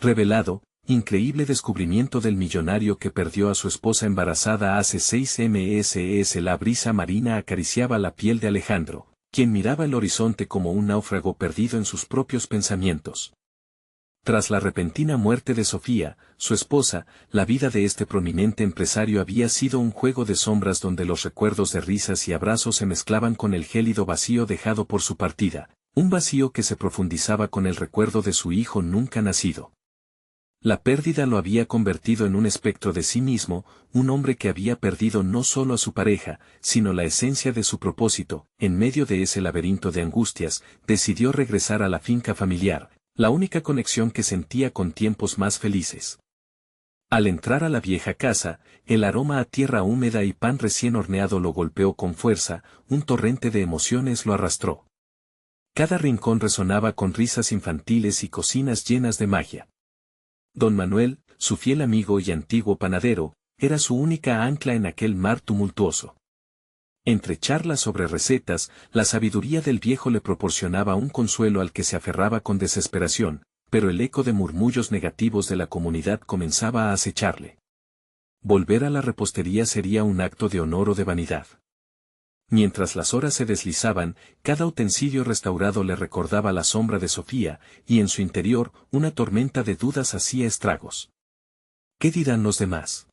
Revelado, increíble descubrimiento del millonario que perdió a su esposa embarazada hace 6 meses. La brisa marina acariciaba la piel de Alejandro, quien miraba el horizonte como un náufrago perdido en sus propios pensamientos. Tras la repentina muerte de Sofía, su esposa, la vida de este prominente empresario había sido un juego de sombras donde los recuerdos de risas y abrazos se mezclaban con el gélido vacío dejado por su partida, un vacío que se profundizaba con el recuerdo de su hijo nunca nacido. La pérdida lo había convertido en un espectro de sí mismo, un hombre que había perdido no solo a su pareja, sino la esencia de su propósito. En medio de ese laberinto de angustias, decidió regresar a la finca familiar, la única conexión que sentía con tiempos más felices. Al entrar a la vieja casa, el aroma a tierra húmeda y pan recién horneado lo golpeó con fuerza, un torrente de emociones lo arrastró. Cada rincón resonaba con risas infantiles y cocinas llenas de magia. Don Manuel, su fiel amigo y antiguo panadero, era su única ancla en aquel mar tumultuoso. Entre charlas sobre recetas, la sabiduría del viejo le proporcionaba un consuelo al que se aferraba con desesperación, pero el eco de murmullos negativos de la comunidad comenzaba a acecharle. Volver a la repostería sería un acto de honor o de vanidad. Mientras las horas se deslizaban, cada utensilio restaurado le recordaba la sombra de Sofía, y en su interior, una tormenta de dudas hacía estragos. ¿Qué dirán los demás?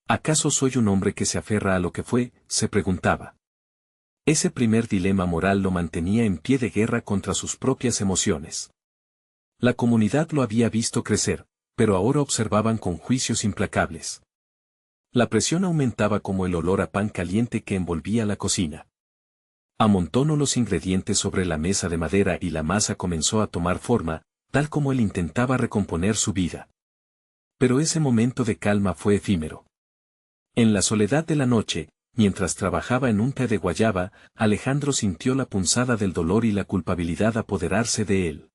¿Acaso soy un hombre que se aferra a lo que fue?, se preguntaba. Ese primer dilema moral lo mantenía en pie de guerra contra sus propias emociones. La comunidad lo había visto crecer, pero ahora observaban con juicios implacables. La presión aumentaba como el olor a pan caliente que envolvía la cocina. Amontonó los ingredientes sobre la mesa de madera y la masa comenzó a tomar forma, tal como él intentaba recomponer su vida. Pero ese momento de calma fue efímero. En la soledad de la noche, mientras trabajaba en un té de guayaba, Alejandro sintió la punzada del dolor y la culpabilidad apoderarse de él.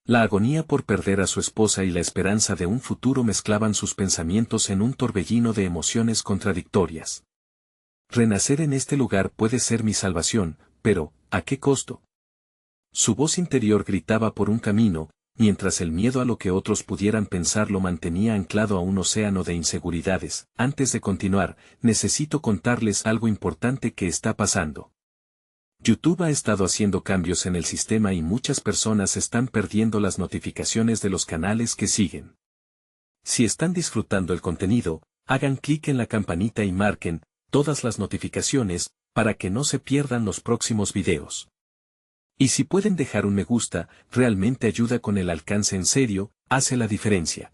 La agonía por perder a su esposa y la esperanza de un futuro mezclaban sus pensamientos en un torbellino de emociones contradictorias. Renacer en este lugar puede ser mi salvación, pero, ¿a qué costo? Su voz interior gritaba por un camino, mientras el miedo a lo que otros pudieran pensar lo mantenía anclado a un océano de inseguridades. Antes de continuar, necesito contarles algo importante que está pasando. YouTube ha estado haciendo cambios en el sistema y muchas personas están perdiendo las notificaciones de los canales que siguen. Si están disfrutando el contenido, hagan clic en la campanita y marquen todas las notificaciones para que no se pierdan los próximos videos. Y si pueden dejar un me gusta, realmente ayuda con el alcance en serio, hace la diferencia.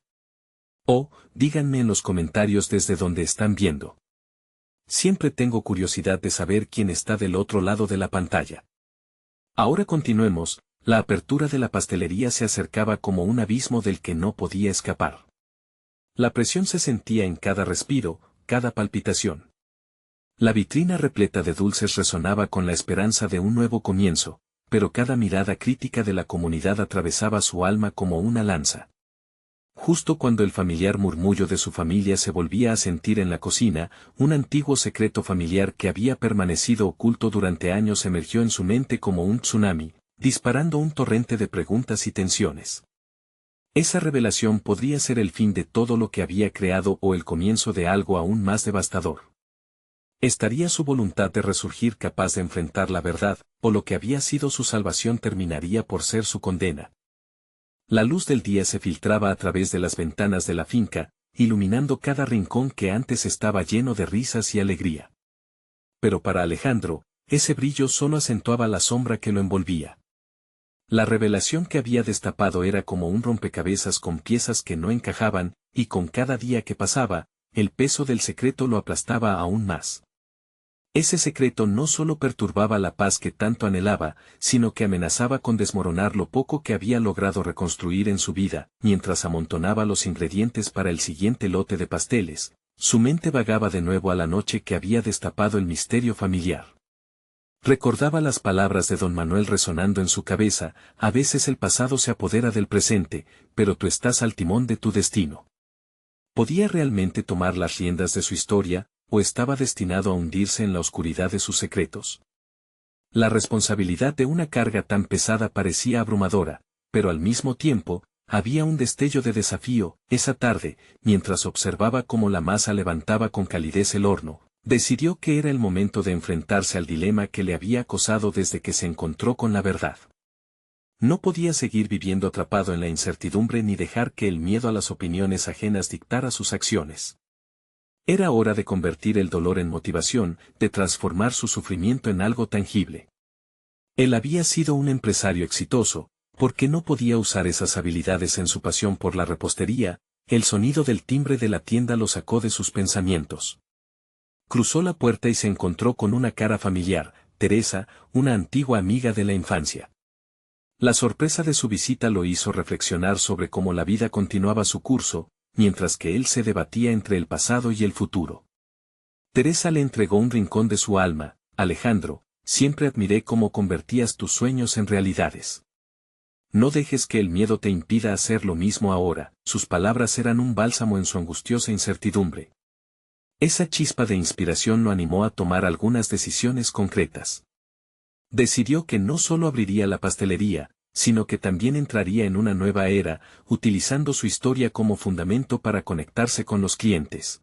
O, díganme en los comentarios desde donde están viendo. Siempre tengo curiosidad de saber quién está del otro lado de la pantalla. Ahora continuemos, la apertura de la pastelería se acercaba como un abismo del que no podía escapar. La presión se sentía en cada respiro, cada palpitación. La vitrina repleta de dulces resonaba con la esperanza de un nuevo comienzo, pero cada mirada crítica de la comunidad atravesaba su alma como una lanza. Justo cuando el familiar murmullo de su familia se volvía a sentir en la cocina, un antiguo secreto familiar que había permanecido oculto durante años emergió en su mente como un tsunami, disparando un torrente de preguntas y tensiones. Esa revelación podría ser el fin de todo lo que había creado o el comienzo de algo aún más devastador. ¿Estaría su voluntad de resurgir capaz de enfrentar la verdad, o lo que había sido su salvación terminaría por ser su condena? La luz del día se filtraba a través de las ventanas de la finca, iluminando cada rincón que antes estaba lleno de risas y alegría. Pero para Alejandro, ese brillo solo acentuaba la sombra que lo envolvía. La revelación que había destapado era como un rompecabezas con piezas que no encajaban, y con cada día que pasaba, el peso del secreto lo aplastaba aún más. Ese secreto no solo perturbaba la paz que tanto anhelaba, sino que amenazaba con desmoronar lo poco que había logrado reconstruir en su vida. Mientras amontonaba los ingredientes para el siguiente lote de pasteles, su mente vagaba de nuevo a la noche que había destapado el misterio familiar. Recordaba las palabras de don Manuel resonando en su cabeza: a veces el pasado se apodera del presente, pero tú estás al timón de tu destino. ¿Podía realmente tomar las riendas de su historia, o estaba destinado a hundirse en la oscuridad de sus secretos? La responsabilidad de una carga tan pesada parecía abrumadora, pero al mismo tiempo, había un destello de desafío. Esa tarde, mientras observaba cómo la masa levantaba con calidez el horno, decidió que era el momento de enfrentarse al dilema que le había acosado desde que se encontró con la verdad. No podía seguir viviendo atrapado en la incertidumbre ni dejar que el miedo a las opiniones ajenas dictara sus acciones. Era hora de convertir el dolor en motivación, de transformar su sufrimiento en algo tangible. Él había sido un empresario exitoso, ¿por qué no podía usar esas habilidades en su pasión por la repostería? El sonido del timbre de la tienda lo sacó de sus pensamientos. Cruzó la puerta y se encontró con una cara familiar, Teresa, una antigua amiga de la infancia. La sorpresa de su visita lo hizo reflexionar sobre cómo la vida continuaba su curso, mientras que él se debatía entre el pasado y el futuro. Teresa le entregó un rincón de su alma. Alejandro, siempre admiré cómo convertías tus sueños en realidades. No dejes que el miedo te impida hacer lo mismo ahora. Sus palabras eran un bálsamo en su angustiosa incertidumbre. Esa chispa de inspiración lo animó a tomar algunas decisiones concretas. Decidió que no solo abriría la pastelería, sino que también entraría en una nueva era, utilizando su historia como fundamento para conectarse con los clientes.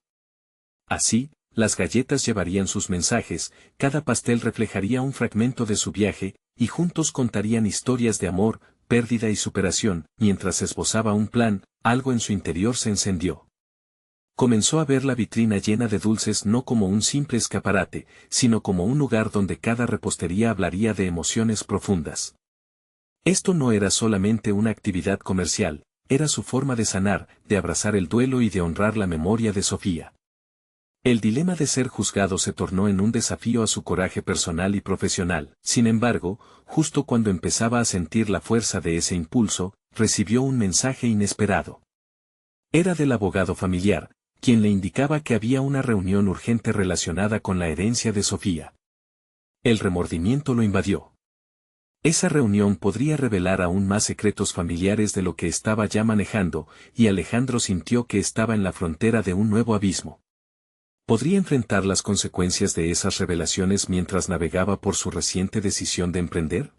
Así, las galletas llevarían sus mensajes, cada pastel reflejaría un fragmento de su viaje, y juntos contarían historias de amor, pérdida y superación. Mientras esbozaba un plan, algo en su interior se encendió. Comenzó a ver la vitrina llena de dulces no como un simple escaparate, sino como un lugar donde cada repostería hablaría de emociones profundas. Esto no era solamente una actividad comercial, era su forma de sanar, de abrazar el duelo y de honrar la memoria de Sofía. El dilema de ser juzgado se tornó en un desafío a su coraje personal y profesional. Sin embargo, justo cuando empezaba a sentir la fuerza de ese impulso, recibió un mensaje inesperado. Era del abogado familiar, quien le indicaba que había una reunión urgente relacionada con la herencia de Sofía. El remordimiento lo invadió. Esa reunión podría revelar aún más secretos familiares de lo que estaba ya manejando, y Alejandro sintió que estaba en la frontera de un nuevo abismo. ¿Podría enfrentar las consecuencias de esas revelaciones mientras navegaba por su reciente decisión de emprender?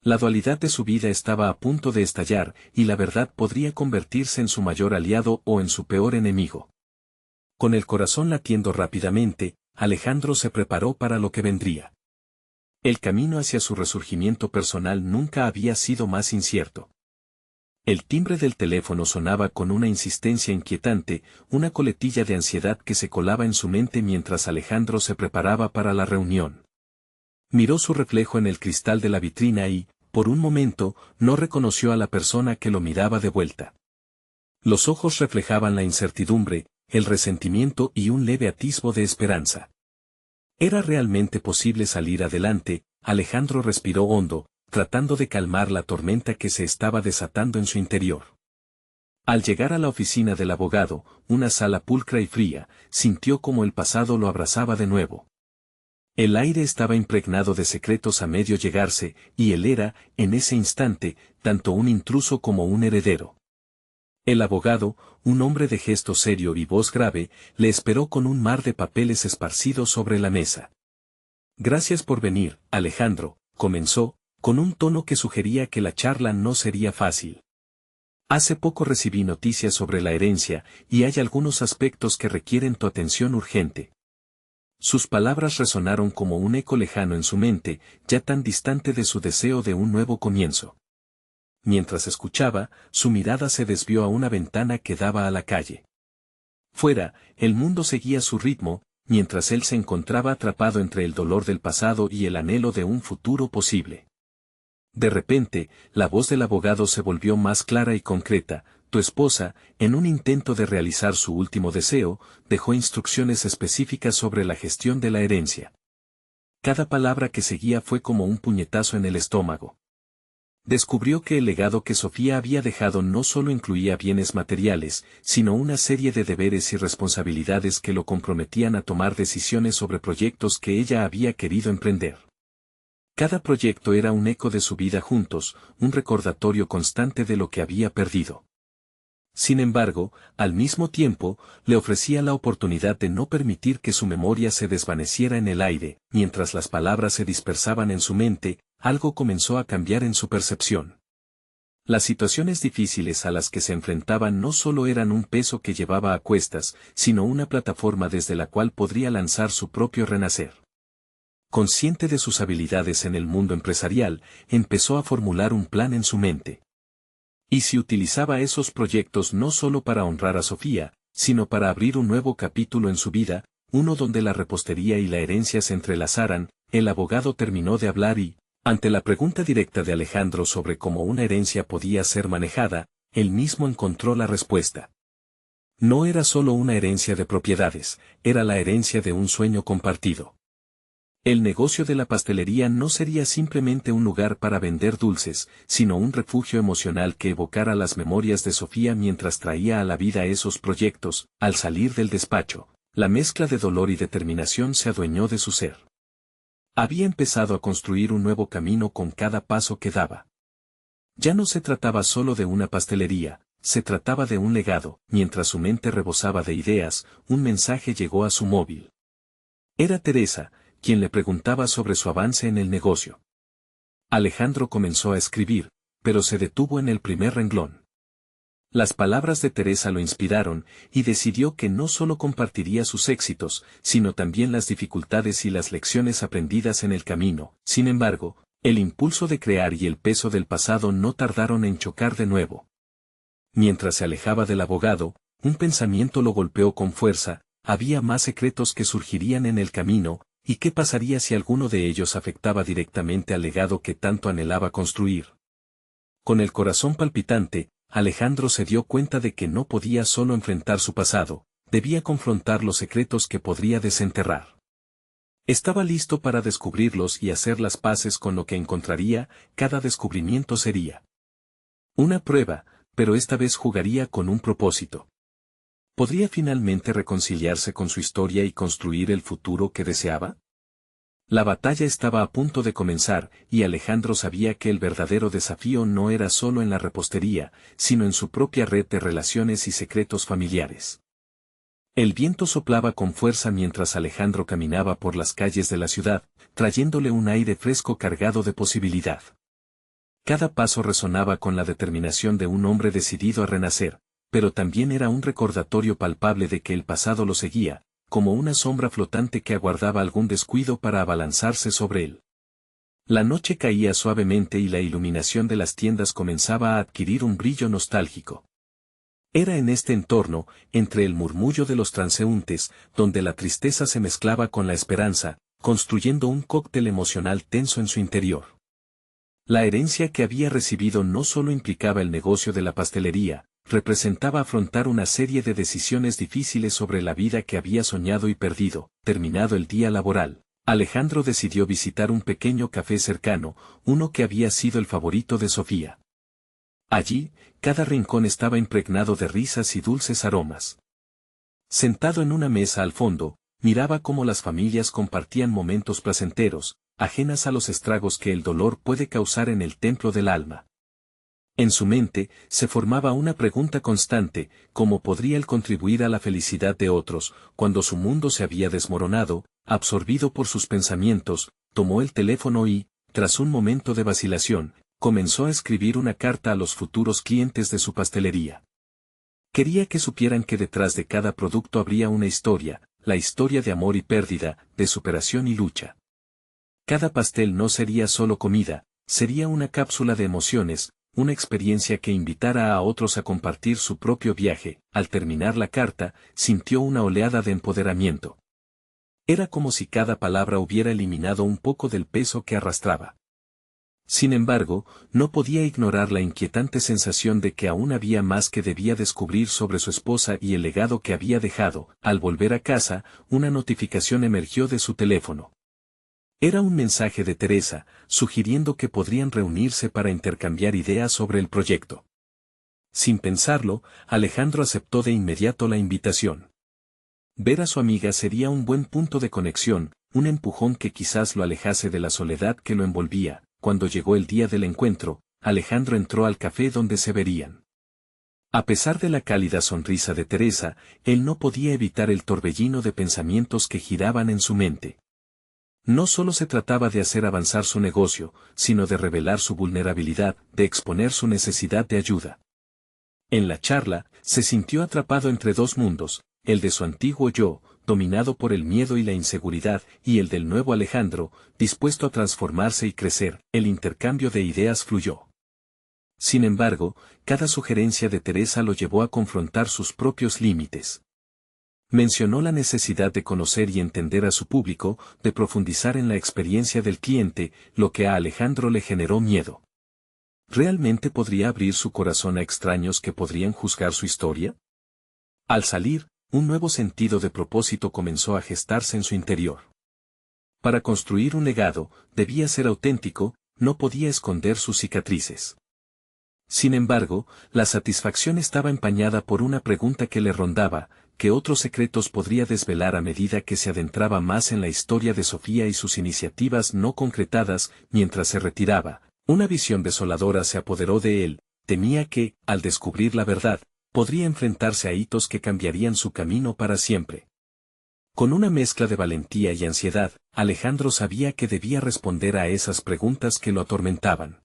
La dualidad de su vida estaba a punto de estallar, y la verdad podría convertirse en su mayor aliado o en su peor enemigo. Con el corazón latiendo rápidamente, Alejandro se preparó para lo que vendría. El camino hacia su resurgimiento personal nunca había sido más incierto. El timbre del teléfono sonaba con una insistencia inquietante, una coletilla de ansiedad que se colaba en su mente mientras Alejandro se preparaba para la reunión. Miró su reflejo en el cristal de la vitrina y, por un momento, no reconoció a la persona que lo miraba de vuelta. Los ojos reflejaban la incertidumbre, el resentimiento y un leve atisbo de esperanza. ¿Era realmente posible salir adelante? Alejandro respiró hondo, tratando de calmar la tormenta que se estaba desatando en su interior. Al llegar a la oficina del abogado, una sala pulcra y fría, sintió como el pasado lo abrazaba de nuevo. El aire estaba impregnado de secretos a medio llegarse, y él era, en ese instante, tanto un intruso como un heredero. El abogado, un hombre de gesto serio y voz grave, le esperó con un mar de papeles esparcidos sobre la mesa. Gracias por venir, Alejandro, comenzó, con un tono que sugería que la charla no sería fácil. Hace poco recibí noticias sobre la herencia, y hay algunos aspectos que requieren tu atención urgente. Sus palabras resonaron como un eco lejano en su mente, ya tan distante de su deseo de un nuevo comienzo. Mientras escuchaba, su mirada se desvió a una ventana que daba a la calle. Fuera, el mundo seguía su ritmo, mientras él se encontraba atrapado entre el dolor del pasado y el anhelo de un futuro posible. De repente, la voz del abogado se volvió más clara y concreta. Tu esposa, en un intento de realizar su último deseo, dejó instrucciones específicas sobre la gestión de la herencia. Cada palabra que seguía fue como un puñetazo en el estómago. Descubrió que el legado que Sofía había dejado no solo incluía bienes materiales, sino una serie de deberes y responsabilidades que lo comprometían a tomar decisiones sobre proyectos que ella había querido emprender. Cada proyecto era un eco de su vida juntos, un recordatorio constante de lo que había perdido. Sin embargo, al mismo tiempo, le ofrecía la oportunidad de no permitir que su memoria se desvaneciera en el aire. Mientras las palabras se dispersaban en su mente, algo comenzó a cambiar en su percepción. Las situaciones difíciles a las que se enfrentaban no solo eran un peso que llevaba a cuestas, sino una plataforma desde la cual podría lanzar su propio renacer. Consciente de sus habilidades en el mundo empresarial, empezó a formular un plan en su mente. Y si utilizaba esos proyectos no solo para honrar a Sofía, sino para abrir un nuevo capítulo en su vida, uno donde la repostería y la herencia se entrelazaran, el abogado terminó de hablar y, ante la pregunta directa de Alejandro sobre cómo una herencia podía ser manejada, él mismo encontró la respuesta. No era solo una herencia de propiedades, era la herencia de un sueño compartido. El negocio de la pastelería no sería simplemente un lugar para vender dulces, sino un refugio emocional que evocara las memorias de Sofía mientras traía a la vida esos proyectos. Al salir del despacho, la mezcla de dolor y determinación se adueñó de su ser. Había empezado a construir un nuevo camino con cada paso que daba. Ya no se trataba solo de una pastelería, se trataba de un legado. Mientras su mente rebosaba de ideas, un mensaje llegó a su móvil. Era Teresa, quien le preguntaba sobre su avance en el negocio. Alejandro comenzó a escribir, pero se detuvo en el primer renglón. Las palabras de Teresa lo inspiraron, y decidió que no solo compartiría sus éxitos, sino también las dificultades y las lecciones aprendidas en el camino. Sin embargo, el impulso de crear y el peso del pasado no tardaron en chocar de nuevo. Mientras se alejaba del abogado, un pensamiento lo golpeó con fuerza: había más secretos que surgirían en el camino. ¿Y qué pasaría si alguno de ellos afectaba directamente al legado que tanto anhelaba construir? Con el corazón palpitante, Alejandro se dio cuenta de que no podía solo enfrentar su pasado, debía confrontar los secretos que podría desenterrar. Estaba listo para descubrirlos y hacer las paces con lo que encontraría. Cada descubrimiento sería una prueba, pero esta vez jugaría con un propósito. ¿Podría finalmente reconciliarse con su historia y construir el futuro que deseaba? La batalla estaba a punto de comenzar, y Alejandro sabía que el verdadero desafío no era solo en la repostería, sino en su propia red de relaciones y secretos familiares. El viento soplaba con fuerza mientras Alejandro caminaba por las calles de la ciudad, trayéndole un aire fresco cargado de posibilidad. Cada paso resonaba con la determinación de un hombre decidido a renacer, pero también era un recordatorio palpable de que el pasado lo seguía, como una sombra flotante que aguardaba algún descuido para abalanzarse sobre él. La noche caía suavemente y la iluminación de las tiendas comenzaba a adquirir un brillo nostálgico. Era en este entorno, entre el murmullo de los transeúntes, donde la tristeza se mezclaba con la esperanza, construyendo un cóctel emocional tenso en su interior. La herencia que había recibido no solo implicaba el negocio de la pastelería, representaba afrontar una serie de decisiones difíciles sobre la vida que había soñado y perdido. Terminado el día laboral, Alejandro decidió visitar un pequeño café cercano, uno que había sido el favorito de Sofía. Allí, cada rincón estaba impregnado de risas y dulces aromas. Sentado en una mesa al fondo, miraba cómo las familias compartían momentos placenteros, ajenas a los estragos que el dolor puede causar en el templo del alma. En su mente, se formaba una pregunta constante: ¿cómo podría él contribuir a la felicidad de otros? Cuando su mundo se había desmoronado, absorbido por sus pensamientos, tomó el teléfono y, tras un momento de vacilación, comenzó a escribir una carta a los futuros clientes de su pastelería. Quería que supieran que detrás de cada producto habría una historia, la historia de amor y pérdida, de superación y lucha. Cada pastel no sería solo comida, sería una cápsula de emociones, una experiencia que invitara a otros a compartir su propio viaje. Al terminar la carta, sintió una oleada de empoderamiento. Era como si cada palabra hubiera eliminado un poco del peso que arrastraba. Sin embargo, no podía ignorar la inquietante sensación de que aún había más que debía descubrir sobre su esposa y el legado que había dejado. Al volver a casa, una notificación emergió de su teléfono. Era un mensaje de Teresa, sugiriendo que podrían reunirse para intercambiar ideas sobre el proyecto. Sin pensarlo, Alejandro aceptó de inmediato la invitación. Ver a su amiga sería un buen punto de conexión, un empujón que quizás lo alejase de la soledad que lo envolvía. Cuando llegó el día del encuentro, Alejandro entró al café donde se verían. A pesar de la cálida sonrisa de Teresa, él no podía evitar el torbellino de pensamientos que giraban en su mente. No solo se trataba de hacer avanzar su negocio, sino de revelar su vulnerabilidad, de exponer su necesidad de ayuda. En la charla, se sintió atrapado entre dos mundos, el de su antiguo yo, dominado por el miedo y la inseguridad, y el del nuevo Alejandro, dispuesto a transformarse y crecer. El intercambio de ideas fluyó. Sin embargo, cada sugerencia de Teresa lo llevó a confrontar sus propios límites. Mencionó la necesidad de conocer y entender a su público, de profundizar en la experiencia del cliente, lo que a Alejandro le generó miedo. ¿Realmente podría abrir su corazón a extraños que podrían juzgar su historia? Al salir, un nuevo sentido de propósito comenzó a gestarse en su interior. Para construir un legado, debía ser auténtico, no podía esconder sus cicatrices. Sin embargo, la satisfacción estaba empañada por una pregunta que le rondaba: ¿qué otros secretos podría desvelar a medida que se adentraba más en la historia de Sofía y sus iniciativas no concretadas? Mientras se retiraba, una visión desoladora se apoderó de él. Temía que, al descubrir la verdad, podría enfrentarse a hitos que cambiarían su camino para siempre. Con una mezcla de valentía y ansiedad, Alejandro sabía que debía responder a esas preguntas que lo atormentaban.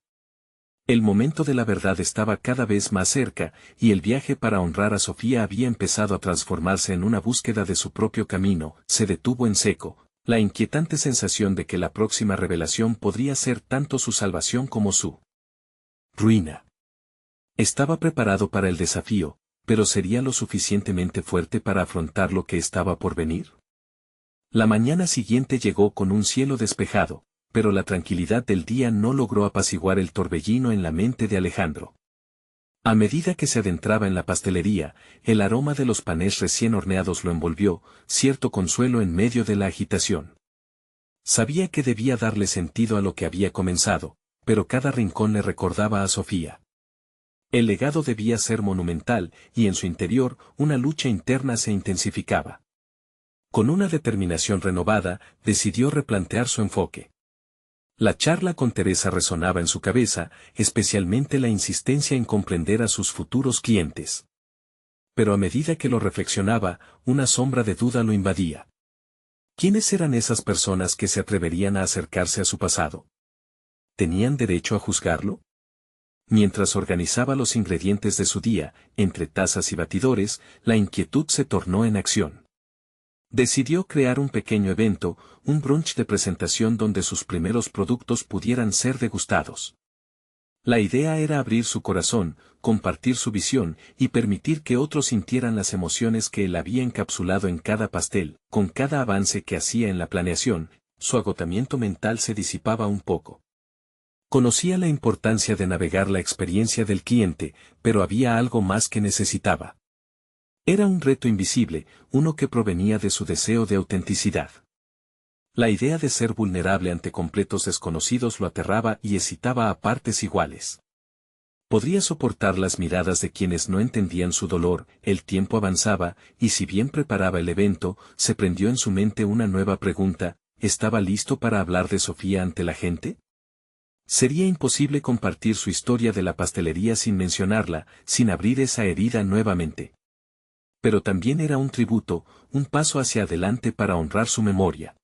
El momento de la verdad estaba cada vez más cerca, y el viaje para honrar a Sofía había empezado a transformarse en una búsqueda de su propio camino. Se detuvo en seco, la inquietante sensación de que la próxima revelación podría ser tanto su salvación como su ruina. Estaba preparado para el desafío, pero ¿sería lo suficientemente fuerte para afrontar lo que estaba por venir? La mañana siguiente llegó con un cielo despejado, pero la tranquilidad del día no logró apaciguar el torbellino en la mente de Alejandro. A medida que se adentraba en la pastelería, el aroma de los panes recién horneados lo envolvió, cierto consuelo en medio de la agitación. Sabía que debía darle sentido a lo que había comenzado, pero cada rincón le recordaba a Sofía. El legado debía ser monumental, y en su interior, una lucha interna se intensificaba. Con una determinación renovada, decidió replantear su enfoque. La charla con Teresa resonaba en su cabeza, especialmente la insistencia en comprender a sus futuros clientes. Pero a medida que lo reflexionaba, una sombra de duda lo invadía. ¿Quiénes eran esas personas que se atreverían a acercarse a su pasado? ¿Tenían derecho a juzgarlo? Mientras organizaba los ingredientes de su día, entre tazas y batidores, la inquietud se tornó en acción. Decidió crear un pequeño evento, un brunch de presentación donde sus primeros productos pudieran ser degustados. La idea era abrir su corazón, compartir su visión y permitir que otros sintieran las emociones que él había encapsulado en cada pastel. Con cada avance que hacía en la planeación, su agotamiento mental se disipaba un poco. Conocía la importancia de navegar la experiencia del cliente, pero había algo más que necesitaba. Era un reto invisible, uno que provenía de su deseo de autenticidad. La idea de ser vulnerable ante completos desconocidos lo aterraba y excitaba a partes iguales. Podría soportar las miradas de quienes no entendían su dolor. El tiempo avanzaba, y si bien preparaba el evento, se prendió en su mente una nueva pregunta: ¿estaba listo para hablar de Sofía ante la gente? Sería imposible compartir su historia de la pastelería sin mencionarla, sin abrir esa herida nuevamente. Pero también era un tributo, un paso hacia adelante para honrar su memoria.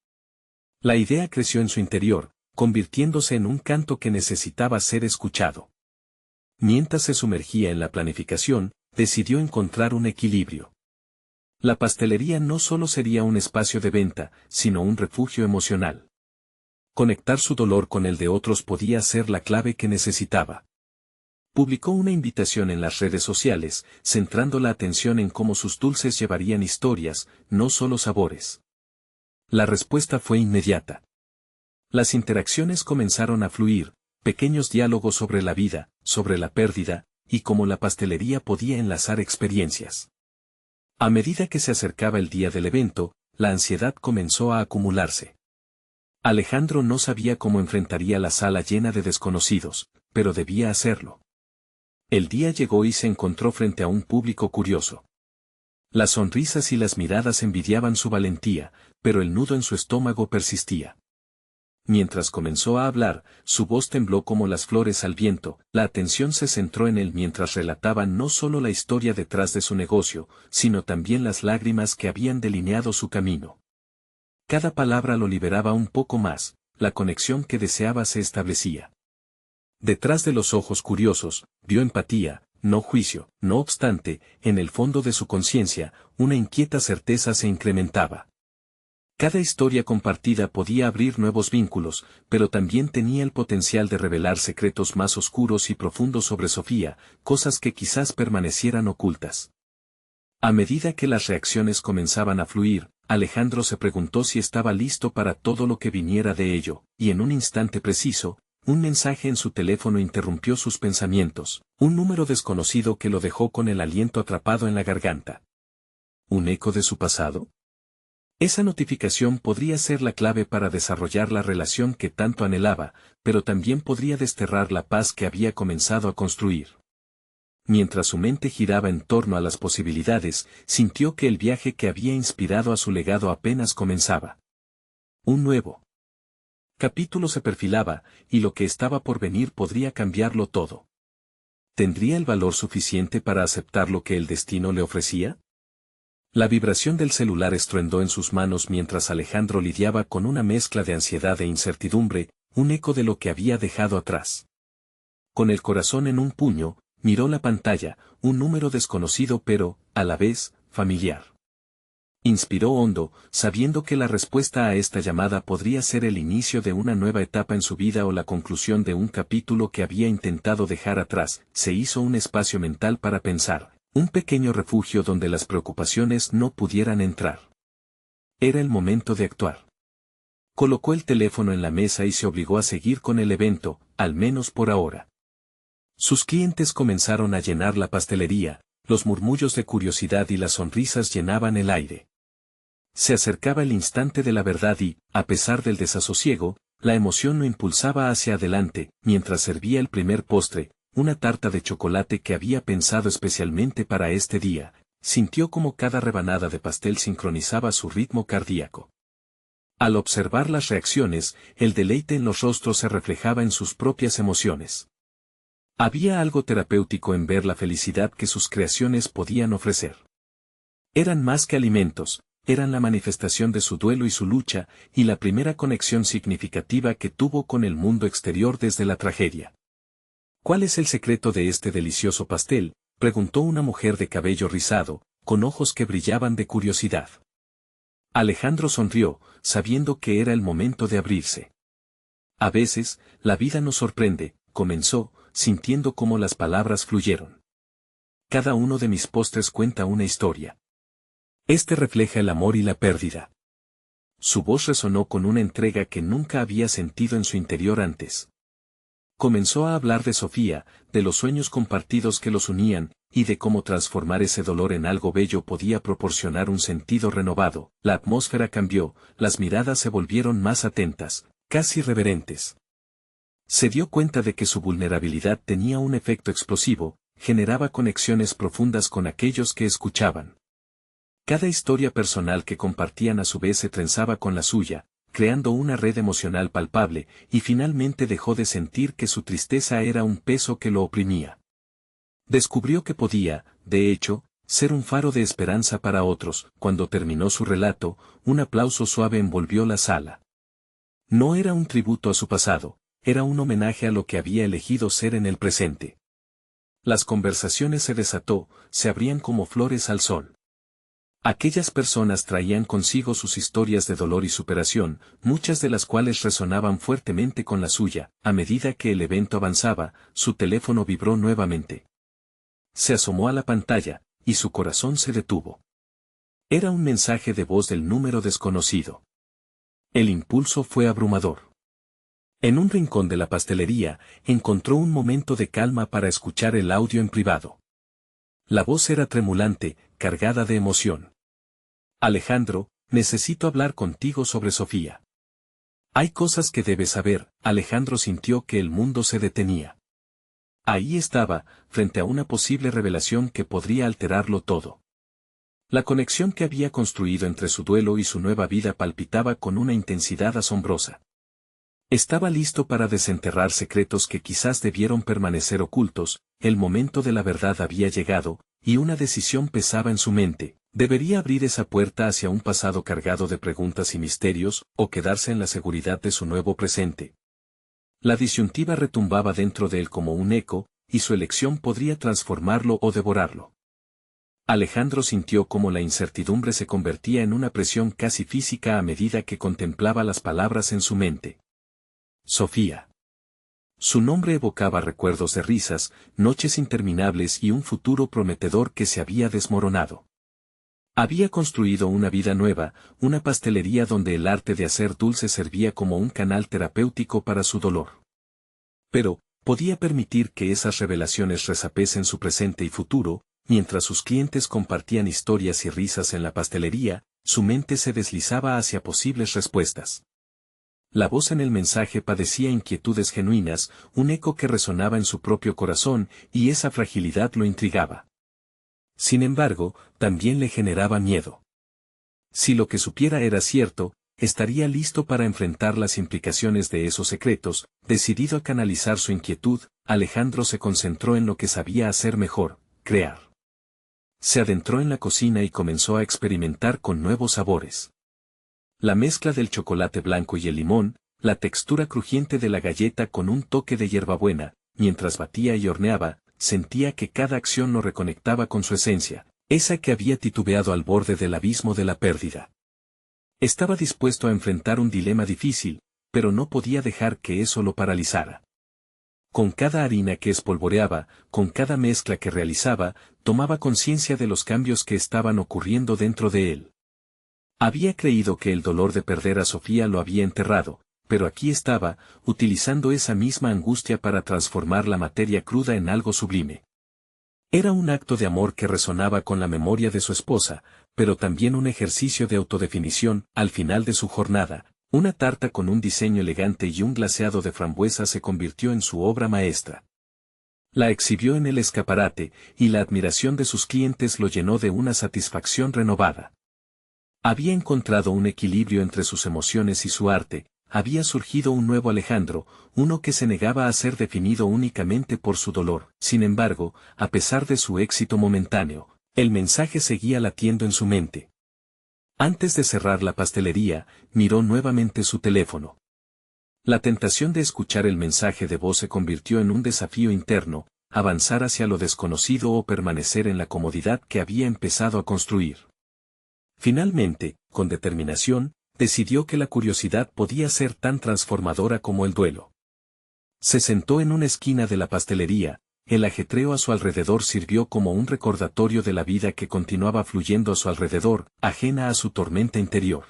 La idea creció en su interior, convirtiéndose en un canto que necesitaba ser escuchado. Mientras se sumergía en la planificación, decidió encontrar un equilibrio. La pastelería no solo sería un espacio de venta, sino un refugio emocional. Conectar su dolor con el de otros podía ser la clave que necesitaba. Publicó una invitación en las redes sociales, centrando la atención en cómo sus dulces llevarían historias, no solo sabores. La respuesta fue inmediata. Las interacciones comenzaron a fluir, pequeños diálogos sobre la vida, sobre la pérdida, y cómo la pastelería podía enlazar experiencias. A medida que se acercaba el día del evento, la ansiedad comenzó a acumularse. Alejandro no sabía cómo enfrentaría la sala llena de desconocidos, pero debía hacerlo. El día llegó y se encontró frente a un público curioso. Las sonrisas y las miradas envidiaban su valentía, pero el nudo en su estómago persistía. Mientras comenzó a hablar, su voz tembló como las flores al viento. La atención se centró en él mientras relataba no solo la historia detrás de su negocio, sino también las lágrimas que habían delineado su camino. Cada palabra lo liberaba un poco más, la conexión que deseaba se establecía. Detrás de los ojos curiosos, vio empatía, no juicio. No obstante, en el fondo de su conciencia, una inquieta certeza se incrementaba. Cada historia compartida podía abrir nuevos vínculos, pero también tenía el potencial de revelar secretos más oscuros y profundos sobre Sofía, cosas que quizás permanecieran ocultas. A medida que las reacciones comenzaban a fluir, Alejandro se preguntó si estaba listo para todo lo que viniera de ello, y en un instante preciso, un mensaje en su teléfono interrumpió sus pensamientos, un número desconocido que lo dejó con el aliento atrapado en la garganta. ¿Un eco de su pasado? Esa notificación podría ser la clave para desarrollar la relación que tanto anhelaba, pero también podría desterrar la paz que había comenzado a construir. Mientras su mente giraba en torno a las posibilidades, sintió que el viaje que había inspirado a su legado apenas comenzaba. Un nuevo capítulo se perfilaba, y lo que estaba por venir podría cambiarlo todo. ¿Tendría el valor suficiente para aceptar lo que el destino le ofrecía? La vibración del celular estruendó en sus manos mientras Alejandro lidiaba con una mezcla de ansiedad e incertidumbre, un eco de lo que había dejado atrás. Con el corazón en un puño, miró la pantalla, un número desconocido pero, a la vez, familiar. Inspiró hondo, sabiendo que la respuesta a esta llamada podría ser el inicio de una nueva etapa en su vida o la conclusión de un capítulo que había intentado dejar atrás. Se hizo un espacio mental para pensar, un pequeño refugio donde las preocupaciones no pudieran entrar. Era el momento de actuar. Colocó el teléfono en la mesa y se obligó a seguir con el evento, al menos por ahora. Sus clientes comenzaron a llenar la pastelería, los murmullos de curiosidad y las sonrisas llenaban el aire. Se acercaba el instante de la verdad y, a pesar del desasosiego, la emoción lo impulsaba hacia adelante. Mientras servía el primer postre, una tarta de chocolate que había pensado especialmente para este día, sintió como cada rebanada de pastel sincronizaba su ritmo cardíaco. Al observar las reacciones, el deleite en los rostros se reflejaba en sus propias emociones. Había algo terapéutico en ver la felicidad que sus creaciones podían ofrecer. Eran más que alimentos, eran la manifestación de su duelo y su lucha, y la primera conexión significativa que tuvo con el mundo exterior desde la tragedia. ¿Cuál es el secreto de este delicioso pastel?, preguntó una mujer de cabello rizado, con ojos que brillaban de curiosidad. Alejandro sonrió, sabiendo que era el momento de abrirse. A veces, la vida nos sorprende, comenzó, sintiendo cómo las palabras fluyeron. Cada uno de mis postres cuenta una historia. Este refleja el amor y la pérdida. Su voz resonó con una entrega que nunca había sentido en su interior antes. Comenzó a hablar de Sofía, de los sueños compartidos que los unían, y de cómo transformar ese dolor en algo bello podía proporcionar un sentido renovado. La atmósfera cambió, las miradas se volvieron más atentas, casi reverentes. Se dio cuenta de que su vulnerabilidad tenía un efecto explosivo, generaba conexiones profundas con aquellos que escuchaban. Cada historia personal que compartían a su vez se trenzaba con la suya, creando una red emocional palpable, y finalmente dejó de sentir que su tristeza era un peso que lo oprimía. Descubrió que podía, de hecho, ser un faro de esperanza para otros. Cuando terminó su relato, un aplauso suave envolvió la sala. No era un tributo a su pasado, era un homenaje a lo que había elegido ser en el presente. Las conversaciones se desató, se abrían como flores al sol. Aquellas personas traían consigo sus historias de dolor y superación, muchas de las cuales resonaban fuertemente con la suya. A medida que el evento avanzaba, su teléfono vibró nuevamente. Se asomó a la pantalla, y su corazón se detuvo. Era un mensaje de voz del número desconocido. El impulso fue abrumador. En un rincón de la pastelería, encontró un momento de calma para escuchar el audio en privado. La voz era tremulante, cargada de emoción. Alejandro, necesito hablar contigo sobre Sofía. Hay cosas que debes saber. Alejandro sintió que el mundo se detenía. Ahí estaba, frente a una posible revelación que podría alterarlo todo. La conexión que había construido entre su duelo y su nueva vida palpitaba con una intensidad asombrosa. Estaba listo para desenterrar secretos que quizás debieron permanecer ocultos. El momento de la verdad había llegado, y una decisión pesaba en su mente: Debería abrir esa puerta hacia un pasado cargado de preguntas y misterios, o quedarse en la seguridad de su nuevo presente. La disyuntiva retumbaba dentro de él como un eco, y su elección podría transformarlo o devorarlo. Alejandro sintió cómo la incertidumbre se convertía en una presión casi física a medida que contemplaba las palabras en su mente. Sofía. Su nombre evocaba recuerdos de risas, noches interminables y un futuro prometedor que se había desmoronado. Había construido una vida nueva, una pastelería donde el arte de hacer dulce servía como un canal terapéutico para su dolor. Pero, podía permitir que esas revelaciones resapesen su presente y futuro. Mientras sus clientes compartían historias y risas en la pastelería, su mente se deslizaba hacia posibles respuestas. La voz en el mensaje padecía inquietudes genuinas, un eco que resonaba en su propio corazón, y esa fragilidad lo intrigaba. Sin embargo, también le generaba miedo. Si lo que supiera era cierto, estaría listo para enfrentar las implicaciones de esos secretos. Decidido a canalizar su inquietud, Alejandro se concentró en lo que sabía hacer mejor: crear. Se adentró en la cocina y comenzó a experimentar con nuevos sabores. La mezcla del chocolate blanco y el limón, la textura crujiente de la galleta con un toque de hierbabuena, mientras batía y horneaba, sentía que cada acción lo reconectaba con su esencia, esa que había titubeado al borde del abismo de la pérdida. Estaba dispuesto a enfrentar un dilema difícil, pero no podía dejar que eso lo paralizara. Con cada harina que espolvoreaba, con cada mezcla que realizaba, tomaba conciencia de los cambios que estaban ocurriendo dentro de él. Había creído que el dolor de perder a Sofía lo había enterrado, pero aquí estaba, utilizando esa misma angustia para transformar la materia cruda en algo sublime. Era un acto de amor que resonaba con la memoria de su esposa, pero también un ejercicio de autodefinición. Al final de su jornada, una tarta con un diseño elegante y un glaseado de frambuesa se convirtió en su obra maestra. La exhibió en el escaparate, y la admiración de sus clientes lo llenó de una satisfacción renovada. Había encontrado un equilibrio entre sus emociones y su arte. Había surgido un nuevo Alejandro, uno que se negaba a ser definido únicamente por su dolor. Sin embargo, a pesar de su éxito momentáneo, el mensaje seguía latiendo en su mente. Antes de cerrar la pastelería, miró nuevamente su teléfono. La tentación de escuchar el mensaje de voz se convirtió en un desafío interno: avanzar hacia lo desconocido o permanecer en la comodidad que había empezado a construir. Finalmente, con determinación, decidió que la curiosidad podía ser tan transformadora como el duelo. Se sentó en una esquina de la pastelería. El ajetreo a su alrededor sirvió como un recordatorio de la vida que continuaba fluyendo a su alrededor, ajena a su tormenta interior.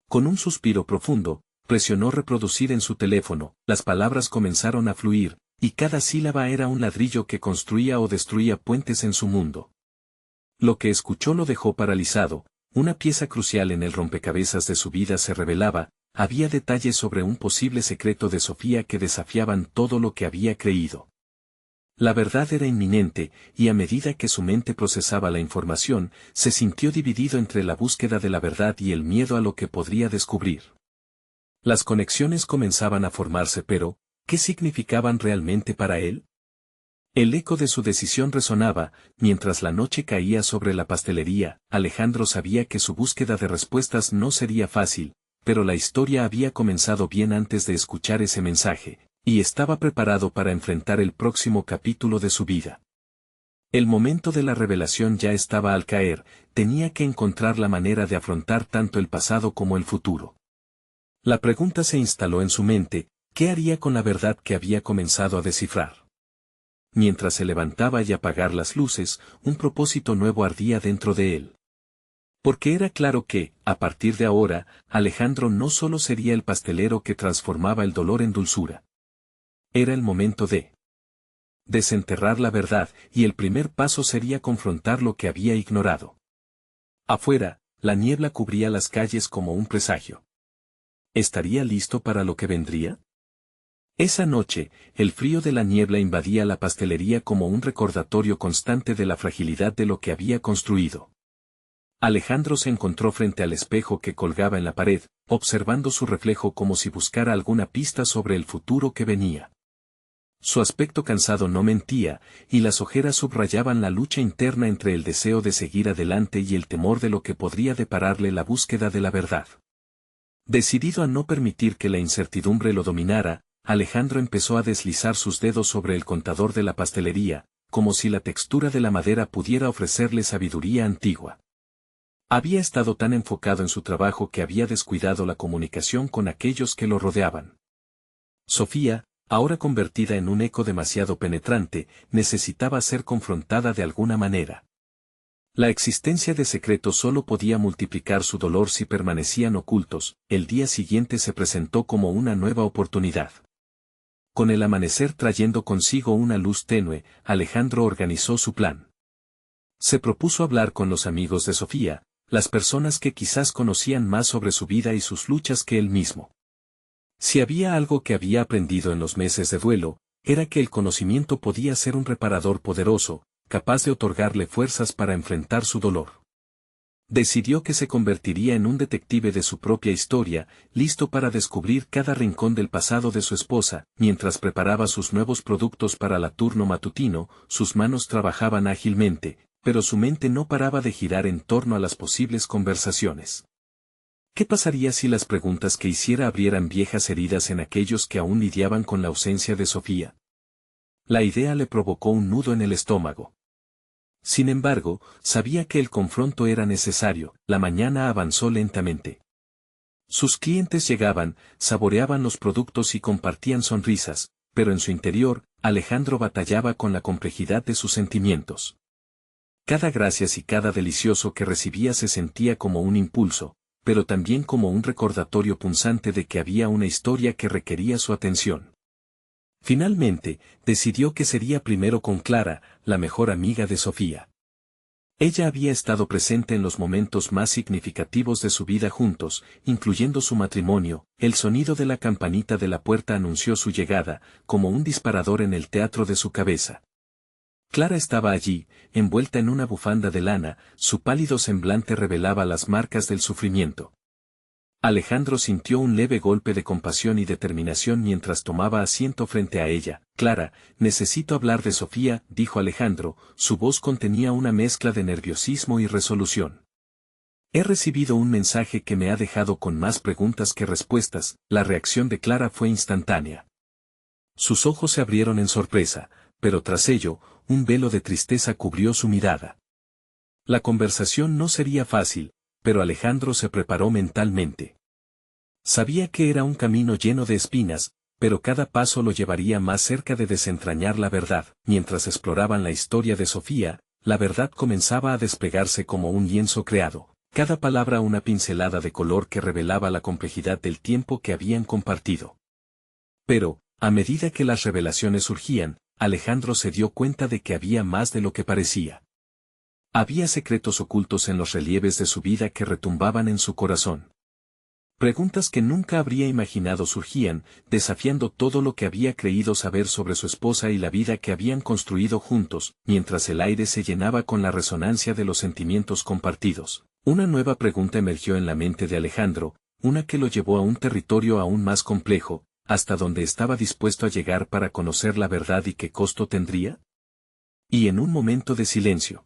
Con un suspiro profundo, presionó reproducir en su teléfono. Las palabras comenzaron a fluir, y cada sílaba era un ladrillo que construía o destruía puentes en su mundo. Lo que escuchó lo dejó paralizado. Una pieza crucial en el rompecabezas de su vida se revelaba. Había detalles sobre un posible secreto de Sofía que desafiaban todo lo que había creído. La verdad era inminente, y a medida que su mente procesaba la información, se sintió dividido entre la búsqueda de la verdad y el miedo a lo que podría descubrir. Las conexiones comenzaban a formarse, pero, ¿qué significaban realmente para él? El eco de su decisión resonaba. Mientras la noche caía sobre la pastelería, Alejandro sabía que su búsqueda de respuestas no sería fácil, pero la historia había comenzado bien antes de escuchar ese mensaje, y estaba preparado para enfrentar el próximo capítulo de su vida. El momento de la revelación ya estaba al caer. Tenía que encontrar la manera de afrontar tanto el pasado como el futuro. La pregunta se instaló en su mente: ¿qué haría con la verdad que había comenzado a descifrar? Mientras se levantaba y apagar las luces, un propósito nuevo ardía dentro de él. Porque era claro que, a partir de ahora, Alejandro no solo sería el pastelero que transformaba el dolor en dulzura. Era el momento de desenterrar la verdad, y el primer paso sería confrontar lo que había ignorado. Afuera, la niebla cubría las calles como un presagio. ¿Estaría listo para lo que vendría? Esa noche, el frío de la niebla invadía la pastelería como un recordatorio constante de la fragilidad de lo que había construido. Alejandro se encontró frente al espejo que colgaba en la pared, observando su reflejo como si buscara alguna pista sobre el futuro que venía. Su aspecto cansado no mentía, y las ojeras subrayaban la lucha interna entre el deseo de seguir adelante y el temor de lo que podría depararle la búsqueda de la verdad. Decidido a no permitir que la incertidumbre lo dominara, Alejandro empezó a deslizar sus dedos sobre el contador de la pastelería, como si la textura de la madera pudiera ofrecerle sabiduría antigua. Había estado tan enfocado en su trabajo que había descuidado la comunicación con aquellos que lo rodeaban. Sofía, ahora convertida en un eco demasiado penetrante, necesitaba ser confrontada de alguna manera. La existencia de secretos solo podía multiplicar su dolor si permanecían ocultos. El día siguiente se presentó como una nueva oportunidad. Con el amanecer trayendo consigo una luz tenue, Alejandro organizó su plan. Se propuso hablar con los amigos de Sofía, las personas que quizás conocían más sobre su vida y sus luchas que él mismo. Si había algo que había aprendido en los meses de duelo, era que el conocimiento podía ser un reparador poderoso, capaz de otorgarle fuerzas para enfrentar su dolor. Decidió que se convertiría en un detective de su propia historia, listo para descubrir cada rincón del pasado de su esposa. Mientras preparaba sus nuevos productos para la turno matutino, sus manos trabajaban ágilmente, pero su mente no paraba de girar en torno a las posibles conversaciones. ¿Qué pasaría si las preguntas que hiciera abrieran viejas heridas en aquellos que aún lidiaban con la ausencia de Sofía? La idea le provocó un nudo en el estómago. Sin embargo, sabía que el confronto era necesario. La mañana avanzó lentamente. Sus clientes llegaban, saboreaban los productos y compartían sonrisas, pero en su interior, Alejandro batallaba con la complejidad de sus sentimientos. Cada gracias y cada delicioso que recibía se sentía como un impulso, pero también como un recordatorio punzante de que había una historia que requería su atención. Finalmente, decidió que sería primero con Clara, la mejor amiga de Sofía. Ella había estado presente en los momentos más significativos de su vida juntos, incluyendo su matrimonio. El sonido de la campanita de la puerta anunció su llegada, como un disparador en el teatro de su cabeza. Clara estaba allí, envuelta en una bufanda de lana, su pálido semblante revelaba las marcas del sufrimiento. Alejandro sintió un leve golpe de compasión y determinación mientras tomaba asiento frente a ella. Clara, necesito hablar de Sofía, dijo Alejandro, su voz contenía una mezcla de nerviosismo y resolución. He recibido un mensaje que me ha dejado con más preguntas que respuestas. La reacción de Clara fue instantánea. Sus ojos se abrieron en sorpresa, pero tras ello, un velo de tristeza cubrió su mirada. La conversación no sería fácil, pero Alejandro se preparó mentalmente. Sabía que era un camino lleno de espinas, pero cada paso lo llevaría más cerca de desentrañar la verdad. Mientras exploraban la historia de Sofía, la verdad comenzaba a despegarse como un lienzo creado, cada palabra una pincelada de color que revelaba la complejidad del tiempo que habían compartido. Pero, a medida que las revelaciones surgían, Alejandro se dio cuenta de que había más de lo que parecía. Había secretos ocultos en los relieves de su vida que retumbaban en su corazón. Preguntas que nunca habría imaginado surgían, desafiando todo lo que había creído saber sobre su esposa y la vida que habían construido juntos. Mientras el aire se llenaba con la resonancia de los sentimientos compartidos, una nueva pregunta emergió en la mente de Alejandro, una que lo llevó a un territorio aún más complejo. ¿Hasta dónde estaba dispuesto a llegar para conocer la verdad y qué costo tendría? Y en un momento de silencio,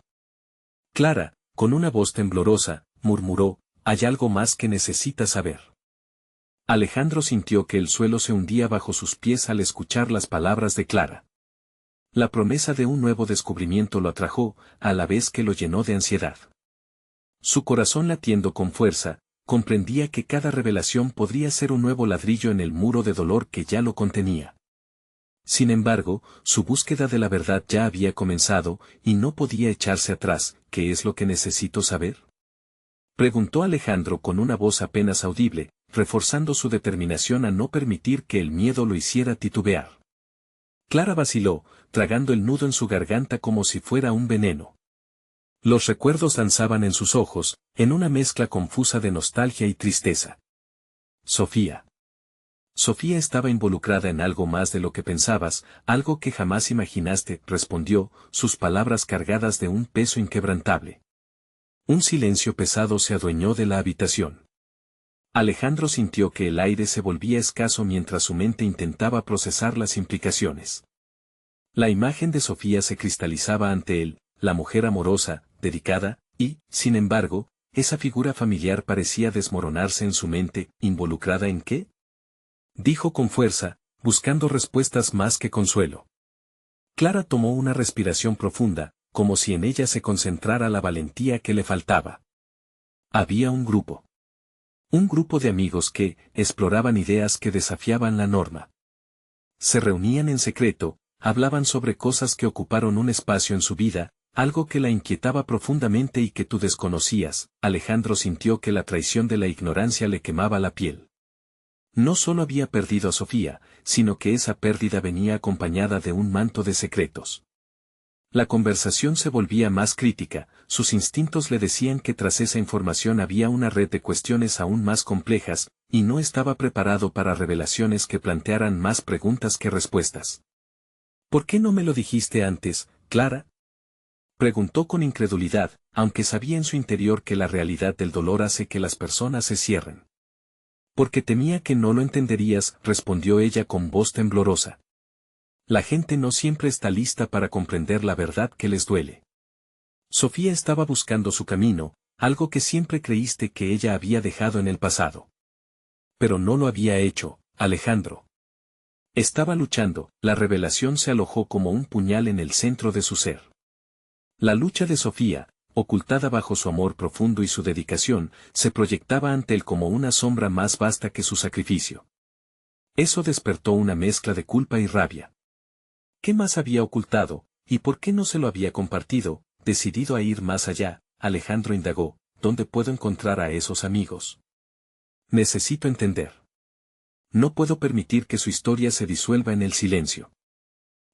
Clara, con una voz temblorosa, murmuró, hay algo más que necesitas saber. Alejandro sintió que el suelo se hundía bajo sus pies al escuchar las palabras de Clara. La promesa de un nuevo descubrimiento lo atrajo, a la vez que lo llenó de ansiedad. Su corazón latiendo con fuerza, comprendía que cada revelación podría ser un nuevo ladrillo en el muro de dolor que ya lo contenía. Sin embargo, su búsqueda de la verdad ya había comenzado, y no podía echarse atrás. ¿Qué es lo que necesito saber?, preguntó Alejandro con una voz apenas audible, reforzando su determinación a no permitir que el miedo lo hiciera titubear. Clara vaciló, tragando el nudo en su garganta como si fuera un veneno. Los recuerdos danzaban en sus ojos, en una mezcla confusa de nostalgia y tristeza. Sofía. Sofía estaba involucrada en algo más de lo que pensabas, algo que jamás imaginaste, respondió, sus palabras cargadas de un peso inquebrantable. Un silencio pesado se adueñó de la habitación. Alejandro sintió que el aire se volvía escaso mientras su mente intentaba procesar las implicaciones. La imagen de Sofía se cristalizaba ante él, la mujer amorosa, dedicada, y, sin embargo, esa figura familiar parecía desmoronarse en su mente. ¿Involucrada en qué? Dijo con fuerza, buscando respuestas más que consuelo. Clara tomó una respiración profunda, como si en ella se concentrara la valentía que le faltaba. Había un grupo. Un grupo de amigos que exploraban ideas que desafiaban la norma. Se reunían en secreto, hablaban sobre cosas que ocuparon un espacio en su vida, algo que la inquietaba profundamente y que tú desconocías. Alejandro sintió que la traición de la ignorancia le quemaba la piel. No solo había perdido a Sofía, sino que esa pérdida venía acompañada de un manto de secretos. La conversación se volvía más crítica, sus instintos le decían que tras esa información había una red de cuestiones aún más complejas, y no estaba preparado para revelaciones que plantearan más preguntas que respuestas. ¿Por qué no me lo dijiste antes, Clara? Preguntó con incredulidad, aunque sabía en su interior que la realidad del dolor hace que las personas se cierren. Porque temía que no lo entenderías, respondió ella con voz temblorosa. La gente no siempre está lista para comprender la verdad que les duele. Sofía estaba buscando su camino, algo que siempre creíste que ella había dejado en el pasado. Pero no lo había hecho, Alejandro. Estaba luchando, la revelación se alojó como un puñal en el centro de su ser. La lucha de Sofía, ocultada bajo su amor profundo y su dedicación, se proyectaba ante él como una sombra más vasta que su sacrificio. Eso despertó una mezcla de culpa y rabia. ¿Qué más había ocultado, y por qué no se lo había compartido? Decidido a ir más allá, Alejandro indagó, ¿dónde puedo encontrar a esos amigos? Necesito entender. No puedo permitir que su historia se disuelva en el silencio.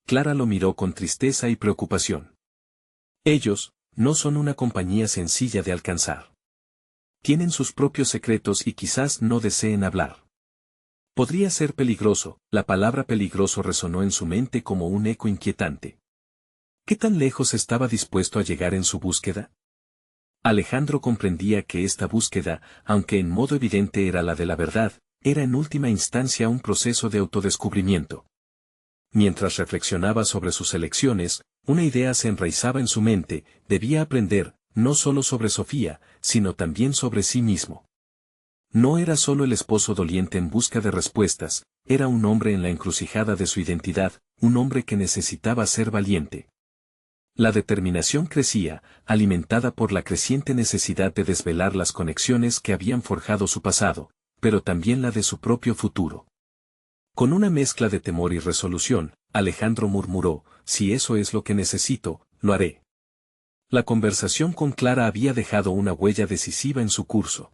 Clara lo miró con tristeza y preocupación. Ellos, no son una compañía sencilla de alcanzar. Tienen sus propios secretos y quizás no deseen hablar. Podría ser peligroso, la palabra peligroso resonó en su mente como un eco inquietante. ¿Qué tan lejos estaba dispuesto a llegar en su búsqueda? Alejandro comprendía que esta búsqueda, aunque en modo evidente era la de la verdad, era en última instancia un proceso de autodescubrimiento. Mientras reflexionaba sobre sus elecciones, una idea se enraizaba en su mente: debía aprender, no solo sobre Sofía, sino también sobre sí mismo. No era solo el esposo doliente en busca de respuestas, era un hombre en la encrucijada de su identidad, un hombre que necesitaba ser valiente. La determinación crecía, alimentada por la creciente necesidad de desvelar las conexiones que habían forjado su pasado, pero también la de su propio futuro. Con una mezcla de temor y resolución, Alejandro murmuró: si eso es lo que necesito, lo haré. La conversación con Clara había dejado una huella decisiva en su curso.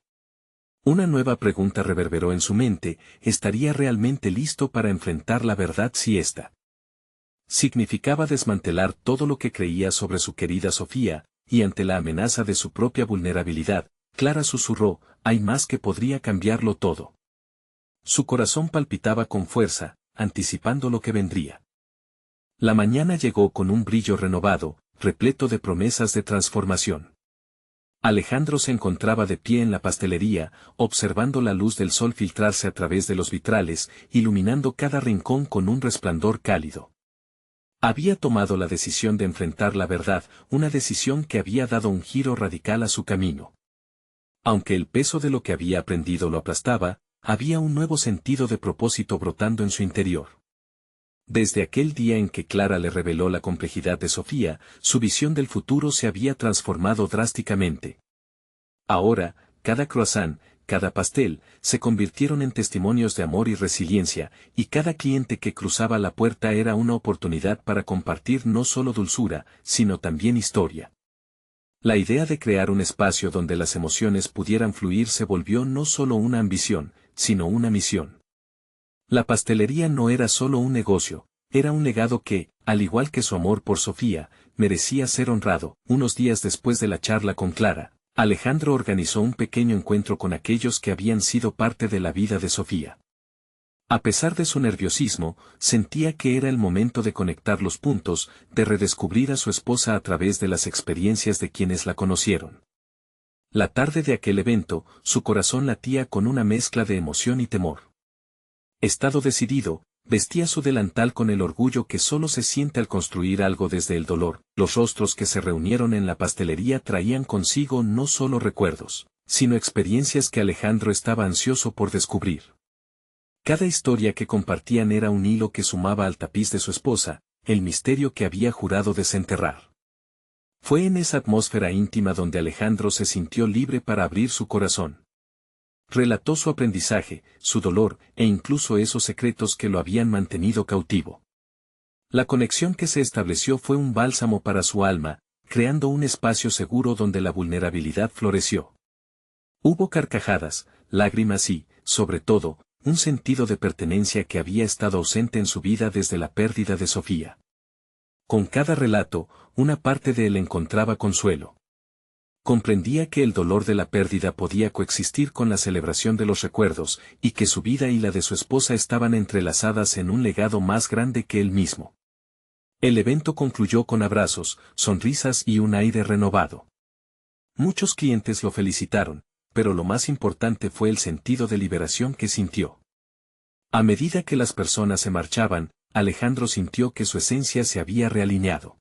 Una nueva pregunta reverberó en su mente: ¿estaría realmente listo para enfrentar la verdad si ésta significaba desmantelar todo lo que creía sobre su querida Sofía? Y ante la amenaza de su propia vulnerabilidad, Clara susurró: hay más que podría cambiarlo todo. Su corazón palpitaba con fuerza, anticipando lo que vendría. La mañana llegó con un brillo renovado, repleto de promesas de transformación. Alejandro se encontraba de pie en la pastelería, observando la luz del sol filtrarse a través de los vitrales, iluminando cada rincón con un resplandor cálido. Había tomado la decisión de enfrentar la verdad, una decisión que había dado un giro radical a su camino. Aunque el peso de lo que había aprendido lo aplastaba, había un nuevo sentido de propósito brotando en su interior. Desde aquel día en que Clara le reveló la complejidad de Sofía, su visión del futuro se había transformado drásticamente. Ahora, cada croissant, cada pastel, se convirtieron en testimonios de amor y resiliencia, y cada cliente que cruzaba la puerta era una oportunidad para compartir no solo dulzura, sino también historia. La idea de crear un espacio donde las emociones pudieran fluir se volvió no solo una ambición, sino una misión. La pastelería no era solo un negocio, era un legado que, al igual que su amor por Sofía, merecía ser honrado. Unos días después de la charla con Clara, Alejandro organizó un pequeño encuentro con aquellos que habían sido parte de la vida de Sofía. A pesar de su nerviosismo, sentía que era el momento de conectar los puntos, de redescubrir a su esposa a través de las experiencias de quienes la conocieron. La tarde de aquel evento, su corazón latía con una mezcla de emoción y temor. Estado decidido, Vestía su delantal con el orgullo que solo se siente al construir algo desde el dolor. Los rostros que se reunieron en la pastelería traían consigo no solo recuerdos, sino experiencias que Alejandro estaba ansioso por descubrir. Cada historia que compartían era un hilo que sumaba al tapiz de su esposa, el misterio que había jurado desenterrar. Fue en esa atmósfera íntima donde Alejandro se sintió libre para abrir su corazón. Relató su aprendizaje, su dolor, e incluso esos secretos que lo habían mantenido cautivo. La conexión que se estableció fue un bálsamo para su alma, creando un espacio seguro donde la vulnerabilidad floreció. Hubo carcajadas, lágrimas y, sobre todo, un sentido de pertenencia que había estado ausente en su vida desde la pérdida de Sofía. Con cada relato, una parte de él encontraba consuelo. Comprendía que el dolor de la pérdida podía coexistir con la celebración de los recuerdos, y que su vida y la de su esposa estaban entrelazadas en un legado más grande que él mismo. El evento concluyó con abrazos, sonrisas y un aire renovado. Muchos clientes lo felicitaron, pero lo más importante fue el sentido de liberación que sintió. A medida que las personas se marchaban, Alejandro sintió que su esencia se había realineado.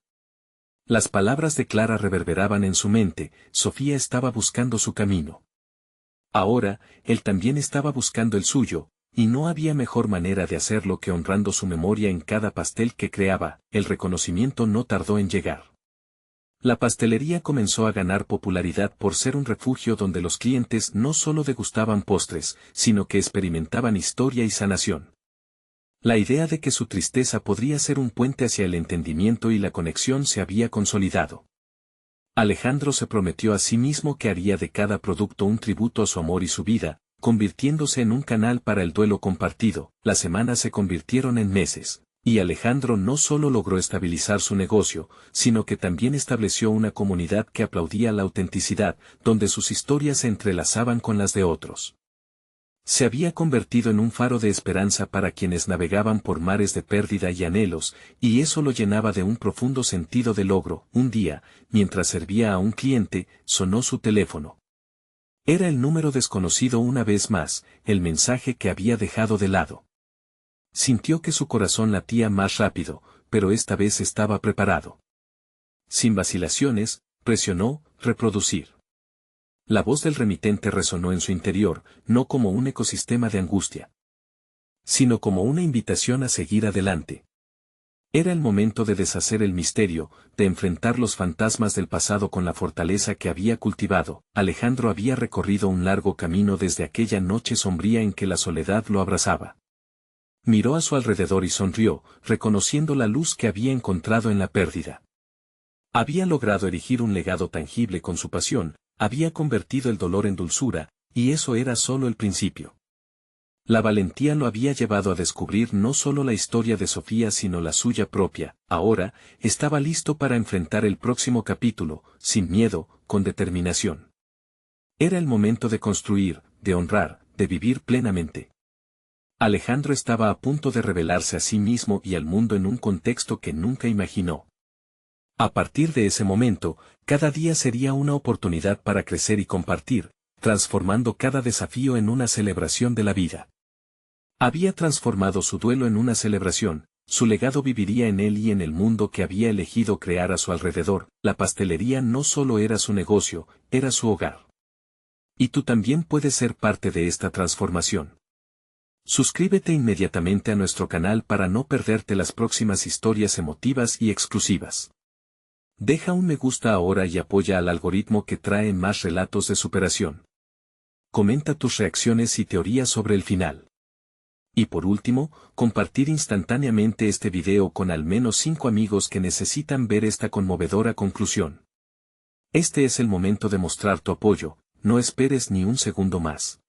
Las palabras de Clara reverberaban en su mente, Sofía estaba buscando su camino. Ahora, él también estaba buscando el suyo, y no había mejor manera de hacerlo que honrando su memoria en cada pastel que creaba. El reconocimiento no tardó en llegar. La pastelería comenzó a ganar popularidad por ser un refugio donde los clientes no solo degustaban postres, sino que experimentaban historia y sanación. La idea de que su tristeza podría ser un puente hacia el entendimiento y la conexión se había consolidado. Alejandro se prometió a sí mismo que haría de cada producto un tributo a su amor y su vida, convirtiéndose en un canal para el duelo compartido. Las semanas se convirtieron en meses, y Alejandro no solo logró estabilizar su negocio, sino que también estableció una comunidad que aplaudía la autenticidad, donde sus historias se entrelazaban con las de otros. Se había convertido en un faro de esperanza para quienes navegaban por mares de pérdida y anhelos, y eso lo llenaba de un profundo sentido de logro. Un día, mientras servía a un cliente, sonó su teléfono. Era el número desconocido una vez más, el mensaje que había dejado de lado. Sintió que su corazón latía más rápido, pero esta vez estaba preparado. Sin vacilaciones, presionó reproducir. La voz del remitente resonó en su interior, no como un ecosistema de angustia, sino como una invitación a seguir adelante. Era el momento de deshacer el misterio, de enfrentar los fantasmas del pasado con la fortaleza que había cultivado. Alejandro había recorrido un largo camino desde aquella noche sombría en que la soledad lo abrazaba. Miró a su alrededor y sonrió, reconociendo la luz que había encontrado en la pérdida. Había logrado erigir un legado tangible con su pasión, había convertido el dolor en dulzura, y eso era solo el principio. La valentía lo había llevado a descubrir no solo la historia de Sofía sino la suya propia. Ahora, estaba listo para enfrentar el próximo capítulo, sin miedo, con determinación. Era el momento de construir, de honrar, de vivir plenamente. Alejandro estaba a punto de revelarse a sí mismo y al mundo en un contexto que nunca imaginó. A partir de ese momento, cada día sería una oportunidad para crecer y compartir, transformando cada desafío en una celebración de la vida. Había transformado su duelo en una celebración, su legado viviría en él y en el mundo que había elegido crear a su alrededor. La pastelería no solo era su negocio, era su hogar. Y tú también puedes ser parte de esta transformación. Suscríbete inmediatamente a nuestro canal para no perderte las próximas historias emotivas y exclusivas. Deja un me gusta ahora y apoya al algoritmo que trae más relatos de superación. Comenta tus reacciones y teorías sobre el final. Y por último, compartir instantáneamente este video con al menos 5 amigos que necesitan ver esta conmovedora conclusión. Este es el momento de mostrar tu apoyo, no esperes ni un segundo más.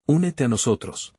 Únete a nosotros.